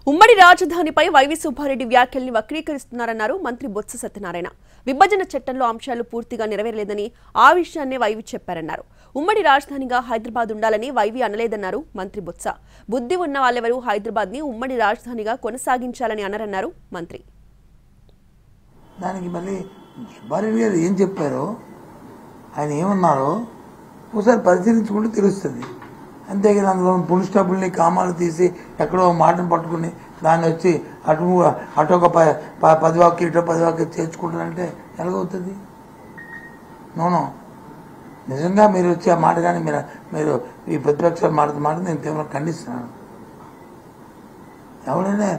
ఉమ్మడి రాజధానిపై వైవి సుబ్బారెడ్డి వ్యాఖ్యల్ని వక్రీకరిస్తున్నారన్నారు మంత్రి బొత్స సత్యనారాయణ. విభజన చట్టంలో అంశాలు పూర్తిగా నెరవేరలేదని ఆ విషయాన్నే వైవి చెప్పారన్నారు. ఉమ్మడి రాజధానిగా హైదరాబాద్ ఉండాలని వైవి అనలేదన్నారు మంత్రి బొత్స. బుద్ధి ఉన్న వాళ్ళెవరూ హైదరాబాద్ ని ఉమ్మడి రాజధానిగా కొనసాగించాలని అనరన్నారు మంత్రి. దానికి మళ్ళీ సుబ్బారెడ్డి గారు ఏం చెప్పారో ఆయన ఏమన్నారో ఒకసారి పరిశీలించుకుంటే తెలుస్తుంది. అంతేగాని అందులో పులి స్టాపుల్ని కామాలు తీసి ఎక్కడో మాటను పట్టుకుని దాన్ని వచ్చి అటు ఒక 10 వాక్యం ఇటు 10 వాక్యం చేర్చుకుంటారంటే ఎలాగవుతుంది? నోనో, నిజంగా మీరు వచ్చి ఆ మాట కానీ మీరు ఈ ప్రతిపక్ష మాట నేను తీవ్రంగా ఖండిస్తున్నాను. ఎవరైనా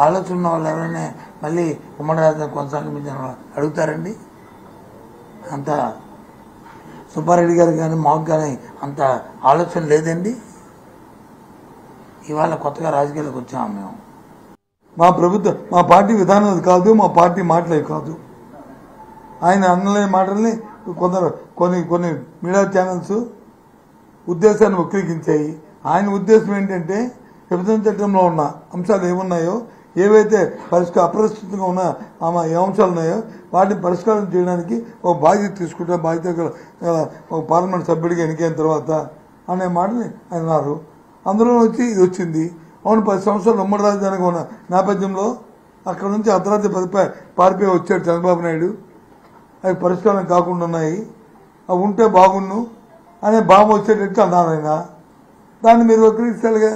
ఆలోచన ఉన్న వాళ్ళు ఎవరైనా మళ్ళీ ఉమ్మడి రాజధాని కొనసాగించిన అడుగుతారండి? అంత సుబ్బారెడ్డి గారు కానీ మాకు కానీ అంత ఆలోచన లేదండి. ఇవాళ కొత్తగా రాజకీయాలకు వచ్చాము మేము. మా పార్టీ విధానం అది కాదు, మా పార్టీ మాటలే కాదు. ఆయన అన్నలేని మాటల్ని కొన్ని మీడియా ఛానల్స్ ఉద్దేశాన్ని వక్రీకరించాయి. ఆయన ఉద్దేశం ఏంటంటే విభజన చట్టంలో ఉన్న అంశాలు ఏమున్నాయో, ఏవైతే అప్రస్తుతంగా ఉన్న ఏ అంశాలు ఉన్నాయో వాటిని పరిష్కారం చేయడానికి ఒక బాధ్యత తీసుకుంటే బాధ్యత ఒక పార్లమెంట్ సభ్యుడిగా ఎన్నికైన తర్వాత అనే మాటని ఆయన అన్నారు. అందులో వచ్చి ఇది వచ్చింది. అవును, 10 సంవత్సరాలు ఉమ్మడి రాజధానిగా ఉన్న నేపథ్యంలో అక్కడ నుంచి అర్ధరాత్రి పారిపోయి వచ్చాడు చంద్రబాబు నాయుడు. అవి పరిష్కారం కాకుండా ఉన్నాయి, అవి ఉంటే బాగుండు అనే భావం వచ్చేటట్టు అన్నారు ఆయన. దాన్ని మీరు వక్రీకరిస్తారుగా.